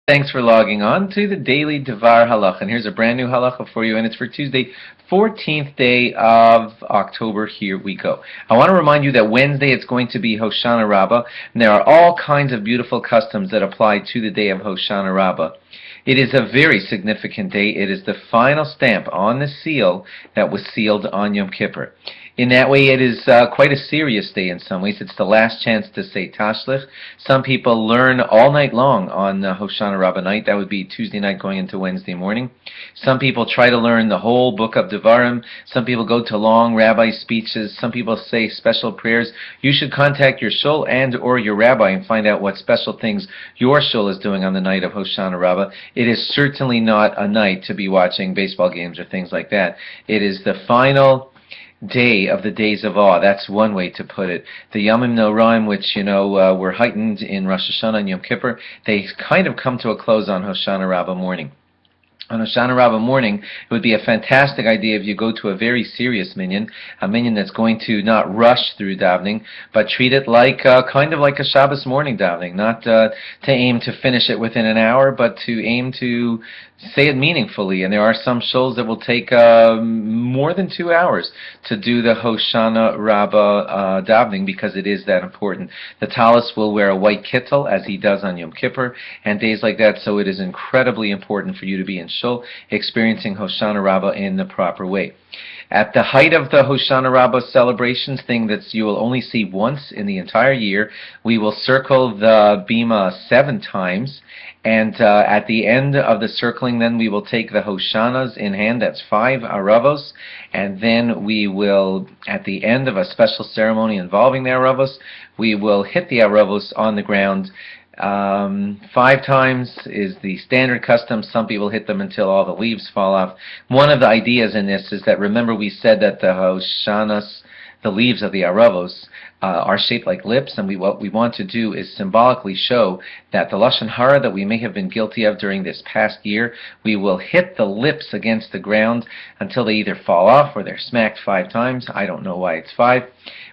Thanks for logging on to the Daily DVAR Halacha. And here's a brand new halacha for you, and it's for Tuesday, 14th day of October. Here we go. I want to remind you that Wednesday it's going to be Hoshana Rabbah, and there are all kinds of beautiful customs that apply to the day of Hoshana Rabbah. It is a very significant day. It is the final stamp on the seal that was sealed on Yom Kippur. In that way, it is quite a serious day in some ways. It's the last chance to say Tashlich. Some people learn all night long on Hoshana Rabbah night. That would be Tuesday night going into Wednesday morning. Some people try to learn the whole book of Devarim. Some people go to long rabbi speeches. Some people say special prayers. You should contact your shul and or your rabbi and find out what special things your shul is doing on the night of Hoshana Rabbah. It is certainly not a night to be watching baseball games or things like that. It is the final day of the days of awe. That's one way to put it. The Yamim Noraim, which were heightened in Rosh Hashanah and Yom Kippur, they kind of come to a close on Hoshana Rabbah morning. On Hoshana Rabbah morning, it would be a fantastic idea if you go to a very serious minyan, a minyan that's going to not rush through davening, but treat it like kind of like a Shabbos morning davening, not to aim to finish it within an hour, but to aim to say it meaningfully. And there are some shuls that will take more than 2 hours to do the Hoshana Rabbah davening because it is that important. The tallis will wear a white kittel as he does on Yom Kippur and days like that, so it is incredibly important for you to be in shul experiencing Hoshana Rabbah in the proper way. At the height of the Hoshana Rabbah celebrations, thing that you will only see once in the entire year, we will circle the bima 7 times, and at the end of the circling, then we will take the Hoshanas in hand. That's 5 Arovos, and then we will, at the end of a special ceremony involving the Arovos, we will hit the Arovos on the ground. 5 times is the standard custom. Some people hit them until all the leaves fall off. One of the ideas in this is that, remember we said that the Hoshanas, the leaves of the Arovos, are shaped like lips, and what we want to do is symbolically show that the Lashon Hara that we may have been guilty of during this past year, we will hit the lips against the ground until they either fall off or they're smacked 5 times. I don't know why it's 5,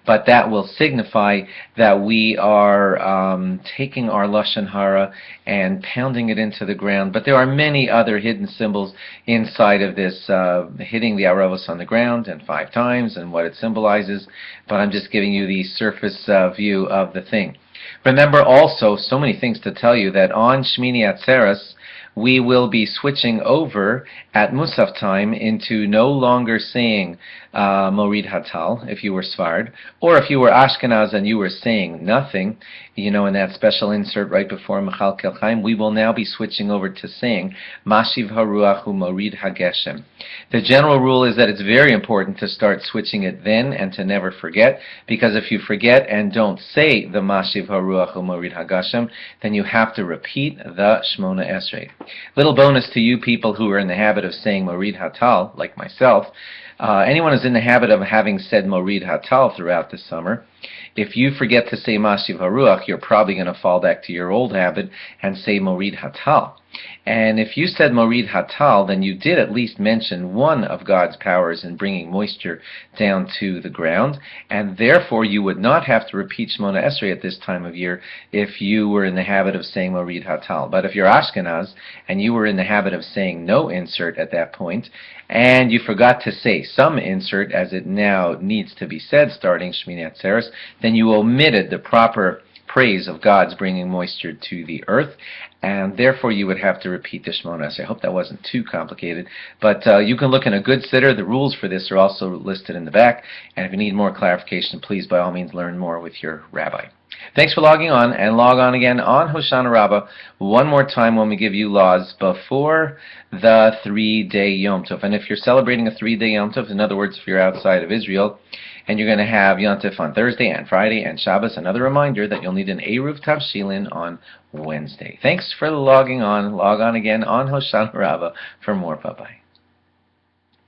but that will signify that we are taking our Lashon Hara and pounding it into the ground. But there are many other hidden symbols inside of this, hitting the Arovos on the ground and 5 times and what it symbolizes, but I'm just giving you the surface view of the thing. Remember also, so many things to tell you, that on Shmini Atzeres we will be switching over at Musaf time into no longer saying Morid Hatal if you were Sfard, or if you were Ashkenaz and you were saying nothing, in that special insert right before Mechal Kel Chaim, we will now be switching over to saying Mashiv Haruach Morid Hageshem. The general rule is that it's very important to start switching it then and to never forget, because if you forget and don't say the Mashiv Haruach Morid Hageshem, then you have to repeat the Shmona Esrei. Little bonus to you people who are in the habit of saying Morid Hatal, like myself. Anyone who's in the habit of having said Morid Hatal throughout the summer, if you forget to say Mashiv Haruach, you're probably going to fall back to your old habit and say Morid Hatal. And if you said Morid Hatal, then you did at least mention one of God's powers in bringing moisture down to the ground, and therefore you would not have to repeat Shmona Esrei at this time of year if you were in the habit of saying Morid Hatal. But if you're Ashkenaz and you were in the habit of saying no insert at that point, and you forgot to say some insert as it now needs to be said starting Shmini Atzeres, then you omitted the proper praise of God's bringing moisture to the earth, and therefore you would have to repeat the Shmona Esrei. I hope that wasn't too complicated, but you can look in a good sitter. The rules for this are also listed in the back, and if you need more clarification, please by all means learn more with your rabbi. Thanks for logging on, and log on again on Hoshana Rabbah one more time when we give you laws before the 3-day Yom Tov. And if you're celebrating a 3-day Yom Tov, in other words, if you're outside of Israel, and you're going to have Yom Tov on Thursday and Friday and Shabbos, another reminder that you'll need an Eruv Tavshilin on Wednesday. Thanks for logging on. Log on again on Hoshana Rabbah for more. Bye-bye.